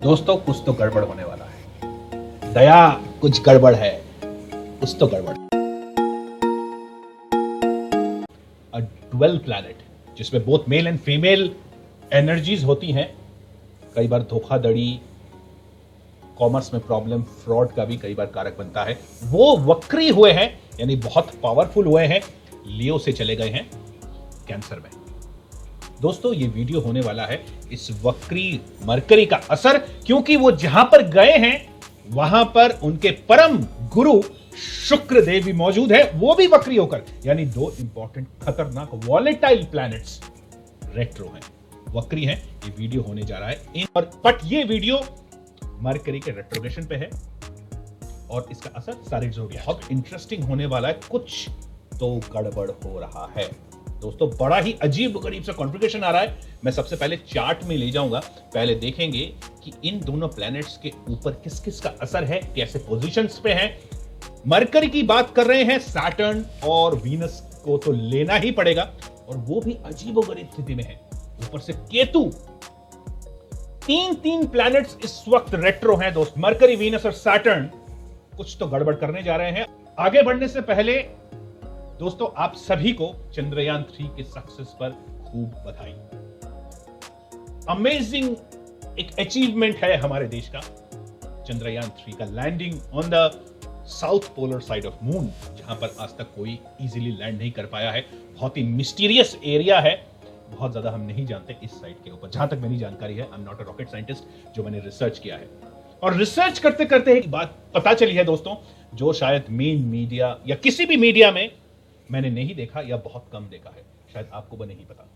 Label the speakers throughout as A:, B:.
A: दोस्तों कुछ तो गड़बड़ होने वाला है। दया कुछ गड़बड़ है, कुछ तो गड़बड़। अ ड्वेल प्लैनेट जिसमें both male and female energies होती हैं। कई बार धोखाधड़ी, कॉमर्स में प्रॉब्लम, फ्रॉड का भी कई बार कारक बनता है। वो वक्री हुए हैं, यानी बहुत पावरफुल हुए हैं। लियो से चले गए हैं कैंसर में। दोस्तों ये वीडियो होने वाला है इस वक्री मरकरी का असर, क्योंकि वो जहां पर गए हैं वहां पर उनके परम गुरु शुक्र देव भी मौजूद है, वो भी वक्री होकर, यानी दो इंपॉर्टेंट खतरनाक वॉलेटाइल प्लैनेट्स रेट्रो हैं, वक्री हैं। ये वीडियो होने जा रहा है बट ये वीडियो मरकरी के रेट्रोग्रेशन पे है और इसका असर सारे ज़ोडियाक। बहुत इंटरेस्टिंग होने वाला है, कुछ तो गड़बड़ हो रहा है। दोस्तों बड़ा ही अजीब गरीब सा कॉन्फ़िगरेशन आ रहा है। मैं सबसे पहले चार्ट में ले जाऊंगा, पहले देखेंगे कि इन दोनों प्लैनेट्स के ऊपर किस किस का असर है, कैसे पोजीशंस पे हैं। मरकरी की बात कर रहे हैं, सैटर्न और वीनस को तो लेना ही पड़ेगा और वो भी अजीबोगरीब स्थिति में है। ऊपर से केतु, तीन प्लैनेट्स इस वक्त रेट्रो हैं दोस्त, मरकरी, वीनस और सैटर्न। कुछ तो गड़बड़ करने जा रहे हैं। आगे बढ़ने से पहले दोस्तों आप सभी को चंद्रयान 3 के सक्सेस पर खूब बधाई। अमेजिंग एक अचीवमेंट है हमारे देश का, चंद्रयान 3 का landing on the south polar side of moon, जहां पर आज तक कोई इजीली लैंड नहीं कर पाया है। बहुत ही मिस्टीरियस एरिया है, बहुत ज्यादा हम नहीं जानते इस साइड के ऊपर। जहां तक मेरी जानकारी है, I am not a rocket scientist, जो मैंने रिसर्च किया है और रिसर्च करते करते एक बात पता चली है दोस्तों, जो शायद मेन मीडिया या किसी भी मीडिया में मैंने नहीं देखा या बहुत कम देखा है, शायद आपको भी नहीं पता।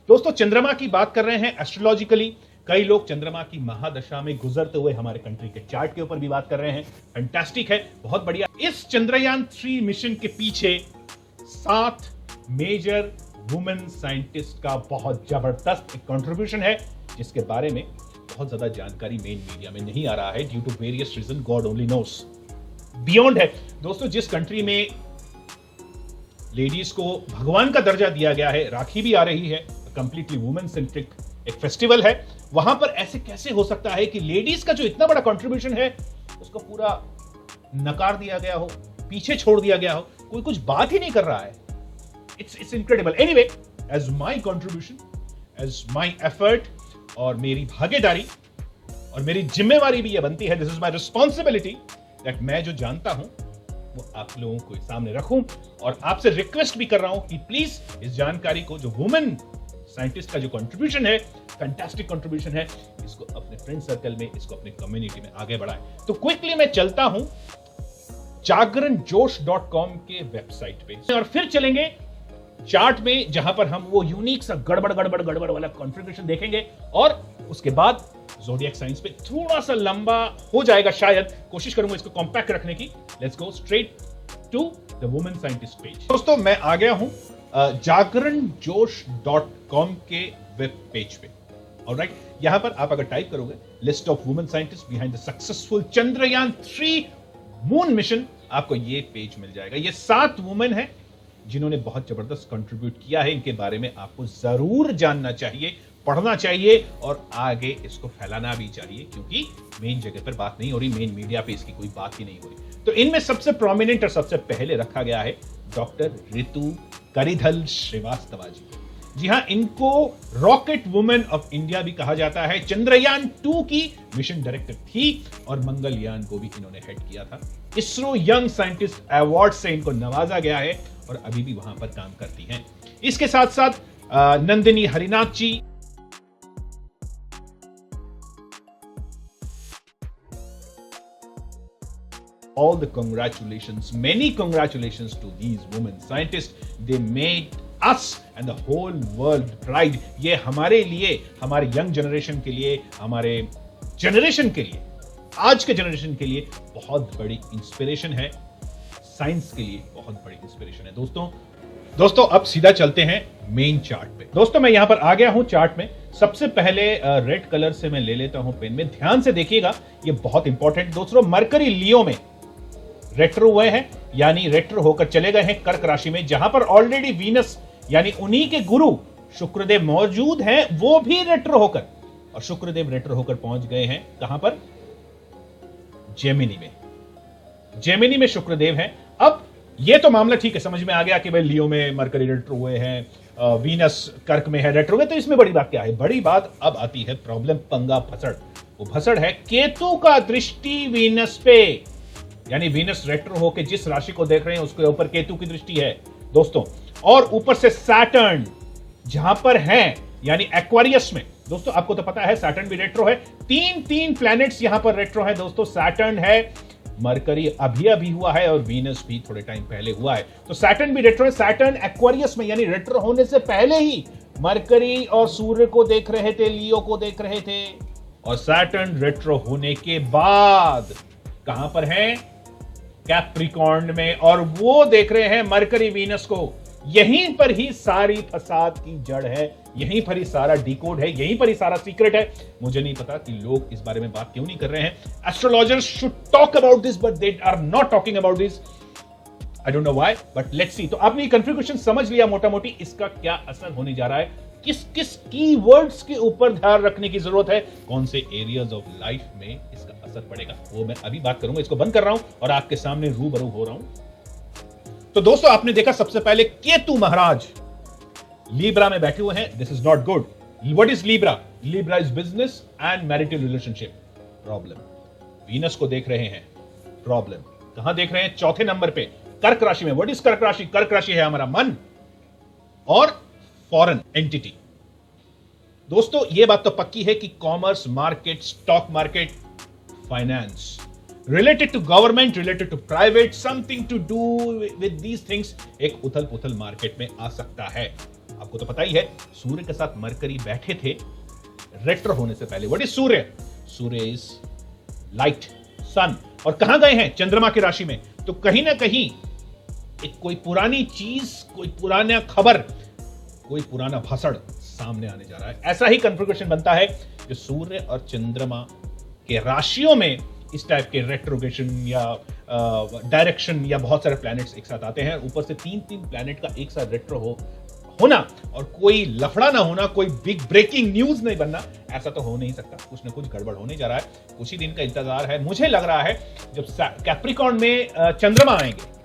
A: दोस्तों चंद्रमा की बात कर रहे हैं एस्ट्रोलॉजिकली। कई लोग चंद्रमा की महादशा में गुजरते हुए हमारे कंट्री के चार्ट के ऊपर भी बात कर रहे हैं। फैंटास्टिक है, बहुत बढ़िया। इस चंद्रयान 3 मिशन के पीछे 7 मेजर वुमेन साइंटिस्ट का बहुत जबरदस्त एक कंट्रीब्यूशन है, जिसके बारे में बहुत ज्यादा जानकारी मेन मीडिया में नहीं आ रहा है, due to various reason, God only knows. Beyond है दोस्तों, जिस कंट्री में लेडीज को भगवान का दर्जा दिया गया है, राखी भी आ रही है, कंप्लीटली वुमेन सेंट्रिक एक फेस्टिवल है, वहां पर ऐसे कैसे हो सकता है कि लेडीज का जो इतना बड़ा कंट्रीब्यूशन है उसको पूरा नकार दिया गया हो, पीछे छोड़ दिया गया हो, कोई कुछ बात ही नहीं कर रहा है। It's incredible. Anyway, as my contribution, as my effort और मेरी भागीदारी और मेरी जिम्मेवारी भी यह बनती है, this is my responsibility, that मैं जो जानता हूं वो आप लोगों को सामने रखूं और आपसे रिक्वेस्ट भी कर रहा हूं कि प्लीज इस जानकारी को, जो वुमेन साइंटिस्ट का जो कंट्रीब्यूशन है, फैंटास्टिक कंट्रीब्यूशन है, इसको अपने फ्रेंड सर्कल में, इसको अपने कम्युनिटी में आगे बढ़ाएं। तो क्विकली मैं चलता हूं जागरणजोश.com के वेबसाइट पे और फिर चलेंगे चार्ट में, जहां पर हम वो यूनिक सा गड़बड़ वाला कॉन्फ़िगरेशन देखेंगे और उसके बाद ज़ोडिएक साइंस पे थोड़ा सा लंबा हो जाएगा, शायद कोशिश करूंगा इसको कॉम्पैक्ट रखने की। Let's go straight to the women scientist page. दोस्तों मैं आ गया हूं जागरणजोश.com के वेब पेज पे। ऑलराइट, यहां पर आप अगर टाइप करोगे list of women scientist behind the successful Chandrayaan 3 moon mission, आपको ये पेज मिल जाएगा। ये 7 वुमेन है जिन्होंने बहुत जबरदस्त कंट्रीब्यूट किया है। इनके बारे में आपको जरूर जानना चाहिए, पढ़ना चाहिए और आगे इसको फैलाना भी चाहिए, क्योंकि मेन जगह पर बात नहीं हो रही, मेन मीडिया पे इसकी कोई बात ही नहीं हो रही। तो इनमें सबसे प्रोमिनेंट और सबसे पहले रखा गया है डॉक्टर ऋतु करिधल श्रीवास्तवा जी। जी हां, इनको रॉकेट वुमेन ऑफ इंडिया भी कहा जाता है। चंद्रयान 2 की मिशन डायरेक्टर थी और मंगलयान को भी इन्होंने हेड किया था। इसरो यंग साइंटिस्ट अवार्ड से इनको नवाजा गया है और अभी भी वहां पर काम करती हैं। इसके साथ साथ नंदिनी हरिनाथ जी, all the congratulations, many congratulations to these women scientists. They made us and the whole world proud. ये हमारे लिए, हमारे यंग जनरेशन के लिए, हमारे जनरेशन के लिए, आज के जनरेशन के लिए बहुत बड़ी इंस्पिरेशन है। साइंस के लिए बहुत बड़ी इंस्पिरेशन है। दोस्तों अब सीधा चलते हैं मेन चार्ट पे। दोस्तों मैं यहां पर आ गया हूं चार्ट में। सबसे पहले रेड कलर से मैं ले लेता हूं पेन में, ध्यान से देखिएगा, ये बहुत इंपॉर्टेंट। दोस्तों मरकरी लियो में रेट्रो हुए हैं, यानी रेट्रो होकर चले गए हैं कर्क राशि में, जहां पर ऑलरेडी वीनस यानी उन्हीं के गुरु शुक्रदेव मौजूद हैं, वो भी रेट्रो होकर और शुक्रदेव रेट्रो होकर पहुंच गए हैं कहां पर? जेमिनी में। जेमिनी में शुक्रदेव हैं। अब ये तो मामला ठीक है, समझ में आ गया कि भाई लियो में मरकरी रेट्रो हुए हैं, वीनस कर्क में है रेट्रो में, तो इसमें बड़ी बात क्या है? बड़ी बात अब आती है प्रॉब्लम, पंगा, भसड़। वो भसड़ है केतु का दृष्टि वीनस पे, यानी वीनस रेट्रो होके जिस राशि को देख रहे हैं उसके ऊपर केतु की दृष्टि है दोस्तों, और ऊपर से सैटर्न जहां पर है यानी एक्वारियस में। दोस्तों आपको तो पता है सैटर्न भी रेट्रो है, तीन प्लैनेट्स यहां पर रेट्रो है दोस्तों। सैटर्न है, मरकरी अभी हुआ है और वीनस भी थोड़े टाइम पहले हुआ है, तो सैटर्न भी रेट्रो है। सैटर्न एक्वारियस में यानी रेट्रो होने से पहले ही मरकरी और सूर्य को देख रहे थे, लियो को देख रहे थे, और सैटर्न रेट्रो होने के बाद कहां पर है? कैप्रिकॉर्न में, और वो देख रहे हैं मरकरी वीनस को। यहीं पर ही सारी फसाद की जड़ है, यहीं पर ही सारा डिकोड है, यहीं पर ही सारा सीक्रेट है। मुझे नहीं पता कि लोग इस बारे में बात क्यों नहीं कर रहे हैं। Astrologers should talk about this but they are not talking about this. I don't know why but let's see. तो आपने कन्फ्यूगेशन समझ लिया मोटा मोटी, इसका क्या असर होने जा रहा है, किस किस कीवर्ड्स के ऊपर ध्यान रखने की जरूरत है, कौन से एरियाज ऑफ लाइफ में इसका असर पड़ेगा, वो मैं अभी बात करूंगा। इसको बंद कर रहा हूं और आपके सामने रूबरू हो रहा हूं। तो दोस्तों आपने देखा सबसे पहले केतु महाराज लीब्रा में बैठे हुए हैं। This is not good. What is Libra? Libra is business and marital relationship problem. Venus को देख रहे हैं, प्रॉब्लम। कहां देख रहे हैं? चौथे नंबर पे, कर्क राशि में। व्हाट इज कर्क राशि? कर्क राशि है हमारा मन और फॉरेन एंटिटी। दोस्तों यह बात तो पक्की है कि commerce, market, stock market, finance, related to government, related to private, something to do with these things, एक उथल पुथल मार्केट में आ सकता है। आपको तो पता ही है सूर्य के साथ मरकरी बैठे थे रेट्रो होने से पहले। What is Surya? Surya is light, sun. और कहां गए हैं? चंद्रमा की राशि में। तो कहीं ना कहीं एक कोई पुरानी चीज, कोई पुराना खबर, कोई पुराना भसड़ सामने आने जा रहा है। ऐसा ही कन्फिगरेशन बनता है जो सूर्य और चंद्रमा के राशियों में इस टाइप के रेट्रोगेशन या डायरेक्शन या बहुत सारे प्लैनेट्स एक साथ आते हैं। ऊपर से तीन प्लैनेट का एक साथ रेट्रो होना और कोई लफड़ा ना होना, कोई बिग ब्रेकिंग न्यूज नहीं बनना, ऐसा तो हो नहीं सकता। कुछ ना कुछ गड़बड़ होने जा रहा है। कुछ ही दिन का इंतजार है। मुझे लग रहा है जब कैप्रिकॉर्न में चंद्रमा आएंगे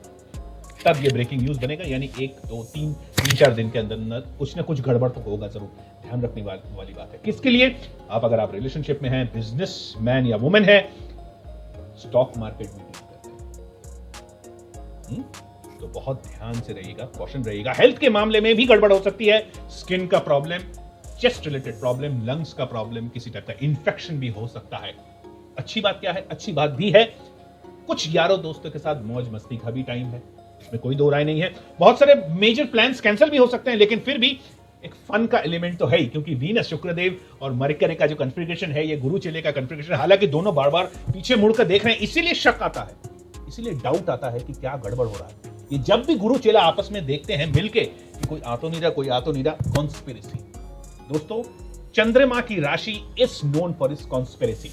A: तब ये ब्रेकिंग न्यूज बनेगा, यानी 1, 2, 3, 4 दिन के अंदर कुछ ना कुछ गड़बड़ तो होगा जरूर। ध्यान रखने वाली बात है। किसके लिए? अगर आप रिलेशनशिप में हैं, बिजनेस मैन या वुमेन है, स्टॉक मार्केट में डील करते हैं, तो बहुत ध्यान से रहिएगा, कॉशन रहिएगा। हेल्थ के मामले में भी गड़बड़ हो सकती है। स्किन का problem, chest related problem, lungs का प्रॉब्लम, किसी टाइप का इंफेक्शन भी हो सकता है। अच्छी बात क्या है? अच्छी बात भी है कुछ यारों दोस्तों के साथ मौज मस्ती का भी टाइम है, इसमें कोई दो राय नहीं है। बहुत सारे मेजर प्लान्स कैंसिल भी हो सकते हैं, लेकिन फिर भी एक फन का एलिमेंट तो है ही, क्योंकि वीनस, शुक्रदेव और मरकरी का जो कन्फिगरेशन है, ये गुरु चेले का कन्फिगरेशन, हालांकि दोनों बार बार पीछे मुड़कर देख रहे हैं, इसीलिए शक आता है, इसीलिए डाउट आता है कि क्या गड़बड़ हो रहा है। ये जब भी गुरु चेला आपस में देखते हैं मिलके कि कोई आ तो नहीं रहा, कोई आ तो नहीं रहा, कॉन्स्पिरेसी। दोस्तों चंद्रमा की राशि इज नोन फॉर इस कॉन्स्पिरेसी।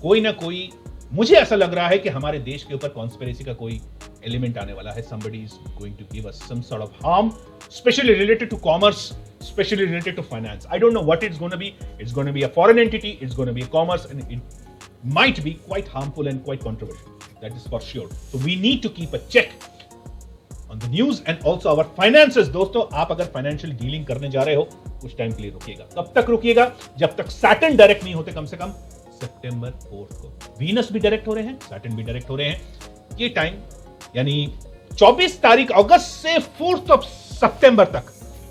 A: कोई ना कोई, मुझे ऐसा लग रहा है कि हमारे देश के ऊपर कॉन्स्पिरेसी का कोई एलिमेंट आने वाला है। somebody is going to give us some sort of harm, especially related to commerce, especially related to finance. I don't know what it's going to be. It's going to be a foreign entity, it's going to be a commerce, and it might be quite harmful and quite controversial. That is for sure. So we need to keep a check on the news and also our finances. दोस्तों आप अगर financial dealing करने जा रहे हो, कुछ time के लिए रुकिएगा। कब तक रुकिएगा? जब तक सैटर्न डायरेक्ट नहीं होते, कम से कम सितंबर 4 को। वीनस भी डायरेक्ट हो रहे हैं, सैटर्न भी डायरेक्ट हो रहे हैं। ये टाइम यानी 24 तारीख अगस्त से 4th ऑफ सितंबर तक,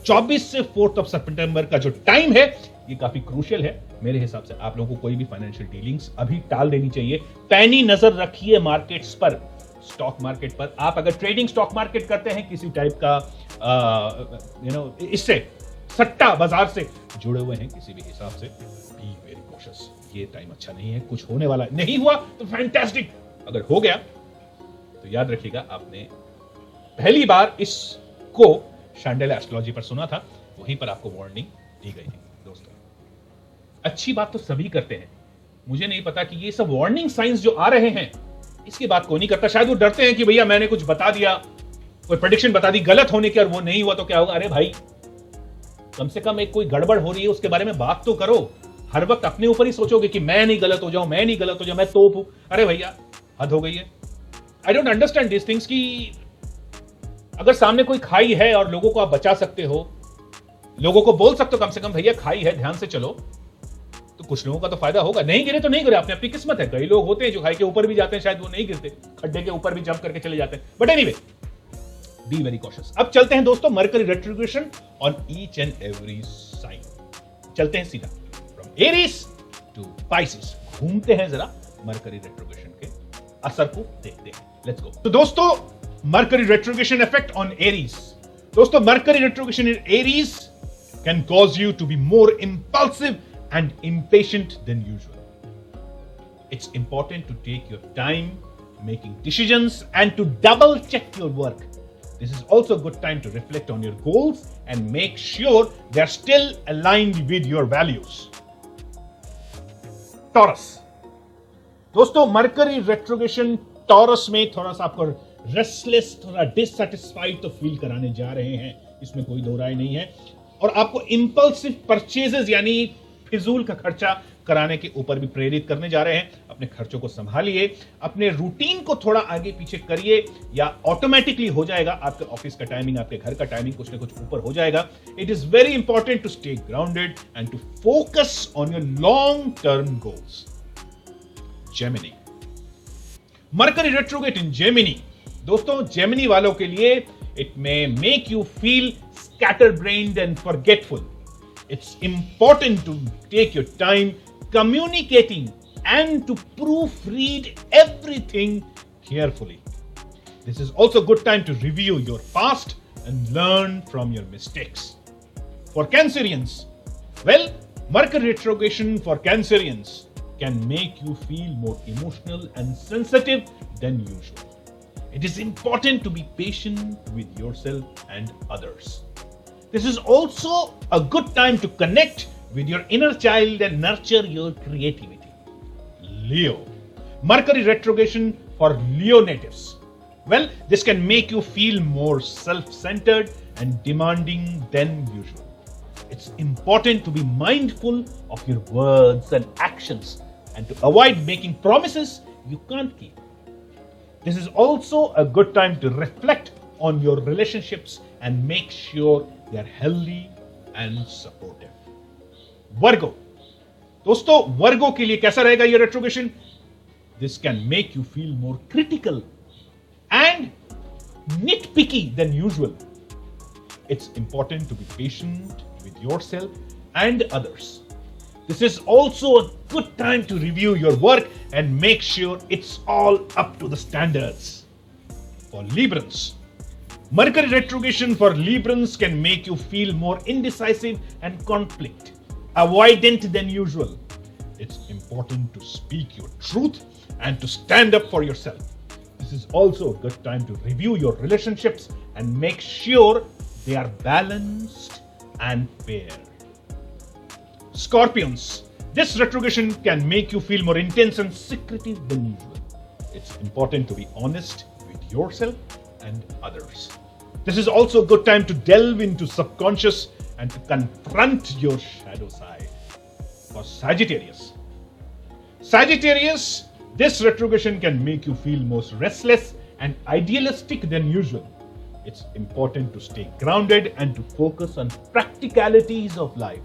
A: 24 से 4th ऑफ सितंबर का जो टाइम है, ये काफी क्रूशियल है मेरे हिसाब से। आप लोगों को कोई भी फाइनेंशियल डीलिंग्स अभी टाल देनी चाहिए। पैनी नजर रखिए मार्केट्स पर, स्टॉक मार्केट पर। आप अगर ट्रेडिंग स्टॉक मार्केट करते हैं, किसी टाइप का इससे सट्टा बाजार से जुड़े हुए हैं किसी भी हिसाब से, बी वेरी कॉशियस। ये टाइम अच्छा नहीं है। कुछ होने वाला नहीं हुआ तो फैंटास्टिक, अगर हो गया तो याद रखिएगा आपने पहली बार इसको शांडेला एस्ट्रोलॉजी पर सुना था, वहीं पर आपको वार्निंग दी गई थी। दोस्तों अच्छी बात तो सभी करते हैं, मुझे नहीं पता कि ये सब वार्निंग साइंस जो आ रहे हैं इसकी बात कोई नहीं करता। शायद वो डरते हैं कि भैया मैंने कुछ बता दिया, कोई प्रेडिक्शन बता दी गलत होने की, और वो नहीं हुआ तो क्या होगा। अरे भाई कम से कम एक कोई गड़बड़ हो रही है उसके बारे में बात तो करो। हर वक्त अपने ऊपर ही सोचोगे कि मैं नहीं गलत हो जाऊं, मैं नहीं गलत हो जाऊं, मैं तोप हूं। अरे भैया, हद हो गई है। I don't understand this things कि अगर सामने कोई खाई है और लोगों को आप बचा सकते हो, लोगों को बोल सकते हो कम से कम भैया खाई है, ध्यान से चलो, तो कुछ लोगों का तो फायदा होगा। नहीं गिरे तो नहीं गिरे, अपनी अपनी किस्मत है। कई लोग होते हैं जो खाई के ऊपर भी जाते हैं, शायद वो नहीं गिरते, खड्डे के ऊपर भी जंप करके चले जाते हैं। But anyway, be very cautious. अब चलते हैं दोस्तों Mercury retrogression on each and every sign. चलते हैं सीधा फ्रॉम एरीज टू पाइसेस, घूमते हैं जरा मरकरी रेट्रोग्रेशन के असर को देखते हैं। Let's go. तो दोस्तों, Mercury retrogression effect on Aries. दोस्तों, Mercury retrogression in Aries can cause you to be more impulsive and impatient than usual. It's important to take your time making decisions and to double check your work. This is also a good time to reflect on your goals and make sure they're still aligned with your values. Taurus. दोस्तों, Mercury retrogression taurus में थोड़ा सा आपको restless, थोड़ा dissatisfied तो feel कराने जा रहे हैं, इसमें कोई दो राय नहीं है। और आपको इंपल्सिव परचेजेस यानी फिजूल का खर्चा कराने के ऊपर भी प्रेरित करने जा रहे हैं। अपने खर्चों को संभालिए, अपने रूटीन को थोड़ा आगे पीछे करिए, या ऑटोमेटिकली हो जाएगा। आपके ऑफिस का टाइमिंग, आपके घर का टाइमिंग कुछ ना कुछ ऊपर हो जाएगा। It is very important to stay grounded and to focus on your long term goals. Gemini, Mercury retrograde in Gemini. दोस्तों, जेमिनी वालों के लिए it may make you feel scatterbrained and forgetful. It's important to take your time communicating and to proofread everything carefully. This is also a good time to review your past and learn from your mistakes. For Cancerians, well, Mercury retrogression for Cancerians can make you feel more emotional and sensitive than usual. It is important to be patient with yourself and others. This is also a good time to connect with your inner child and nurture your creativity. Leo, Mercury retrogression for Leo natives. Well, this can make you feel more self-centered and demanding than usual. It's important to be mindful of your words and actions and to avoid making promises you can't keep. This is also a good time to reflect on your relationships and make sure they are healthy and supportive. Virgo, दोस्तों, वर्गो के लिए कैसा रहेगा ये retrogression? This can make you feel more critical and nitpicky than usual. It's important to be patient with yourself and others. This is also a good time to review your work and make sure it's all up to the standards. For Librans, Mercury retrogression for Librans can make you feel more indecisive and conflict avoidant than usual. It's important to speak your truth and to stand up for yourself. This is also a good time to review your relationships and make sure they are balanced and fair. Scorpions, this retrogression can make you feel more intense and secretive than usual. It's important to be honest with yourself and others. This is also a good time to delve into subconscious and to confront your shadow side. For Sagittarius, this retrogression can make you feel more restless and idealistic than usual. It's important to stay grounded and to focus on practicalities of life.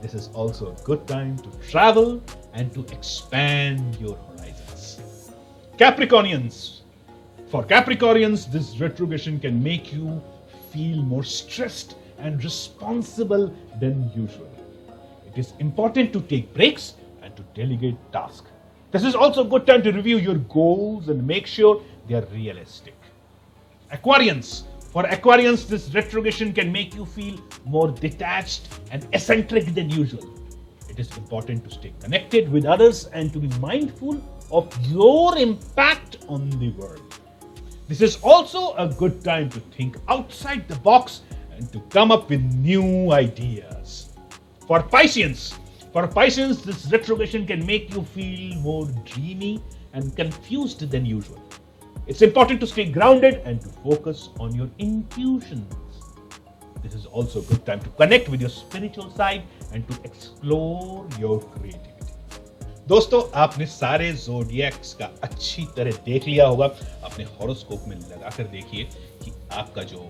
A: This is also a good time to travel and to expand your horizons. Capricornians. For Capricornians, this retrogression can make you feel more stressed and responsible than usual. It is important to take breaks and to delegate tasks. This is also a good time to review your goals and make sure they are realistic. Aquarians. For Aquarians, this retrogression can make you feel more detached and eccentric than usual. It is important to stay connected with others and to be mindful of your impact on the world. This is also a good time to think outside the box and to come up with new ideas. For Pisceans, this retrogression can make you feel more dreamy and confused than usual. It's important to stay grounded and to focus on your intuitions. This is also a good time to connect with your spiritual side and to explore your creativity. दोस्तों, आपने सारे zodiacs का अच्छी तरह देख लिया होगा। अपने हॉरोस्कोप में लगाकर देखिए कि आपका जो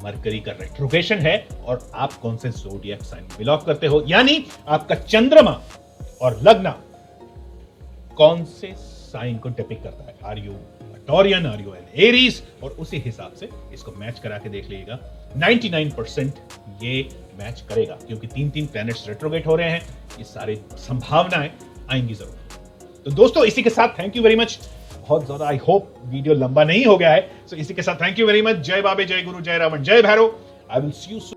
A: मरकरी का रेट्रोग्रेशन है और आप कौन से ज़ोडिएक साइन में बिलोंग करते हो, यानी आपका चंद्रमा और लग्न कौन से साइन को डिपिक्ट करता है। Are you Taurian, are you an Aries, और उसी हिसाब से इसको मैच करा के देख लीजिएगा। 99% ये मैच करेगा, क्योंकि 3 प्लैनेट्स रेट्रोगेट हो रहे हैं। ये सारी संभावनाएं आएंगी जरूर। तो दोस्तों, इसी के साथ थैंक यू वेरी मच। बहुत ज्यादा आई होप वीडियो लंबा नहीं हो गया है। सो इसी के साथ थैंक यू वेरी मच। जय बाबे, जय गुरु, जय रावण, जय Bhairav. I will see you soon.